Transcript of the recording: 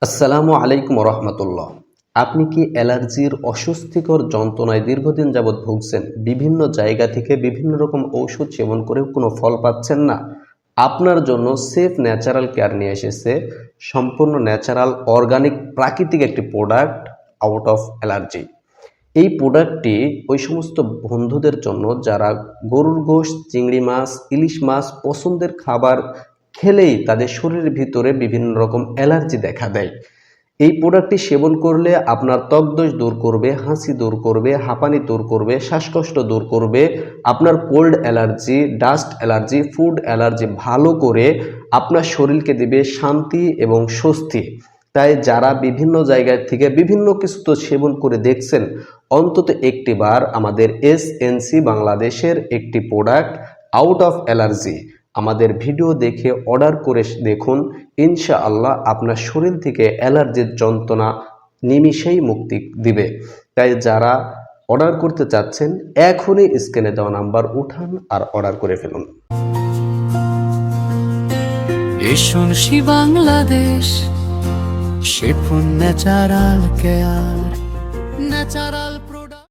আসসালামু আলাইকুম রহমতুল্লাহ। আপনি কি অ্যালার্জির অস্বস্তিকর যন্ত্রণায় দীর্ঘদিন যাবৎ ভুগছেন? বিভিন্ন জায়গা থেকে বিভিন্ন রকম ঔষধ সেবন করেও কোনো ফল পাচ্ছেন না? আপনার জন্য সেফ ন্যাচারাল কেয়ার নিয়ে এসেছে সম্পূর্ণ ন্যাচারাল অর্গানিক প্রাকৃতিক একটি প্রোডাক্ট আউট অফ অ্যালার্জি। এই প্রোডাক্টটি ওই সমস্ত বন্ধুদের জন্য যারা গরুর গোশত, চিংড়ি মাছ, ইলিশ মাছ পছন্দের খাবার খেলেই তাদের শরীরের ভিতরে বিভিন্ন রকম অ্যালার্জি দেখা দেয়। এই প্রোডাক্টটি সেবন করলে আপনার ত্বকদোষ দূর করবে, হাঁচি দূর করবে, হাঁপানি দূর করবে, শ্বাসকষ্ট দূর করবে, আপনার cold allergy, dust allergy, food allergy ভালো করে আপনার শরীরকে দেবে শান্তি এবং স্বস্তি। তাই যারা বিভিন্ন জায়গা থেকে বিভিন্ন কিছু তো সেবন করে দেখছেন, অন্তত একটিবার আমাদের এসএনসি বাংলাদেশের একটি প্রোডাক্ট আউট অফ অ্যালার্জি আমাদের ভিডিও দেখে অর্ডার করে দেখুন। ইনশাআল্লাহ আপনার শরীর থেকে অ্যালার্জির যন্ত্রণা নিমিষেই মুক্তি দিবে। তাই যারা অর্ডার করতে চাচ্ছেন এখনই স্ক্রিনে দেওয়া নাম্বার উঠান আর অর্ডার করে ফেলুন। এসুনসি বাংলাদেশ, শেফুন ন্যাচারাল কেয়ার, ন্যাচারাল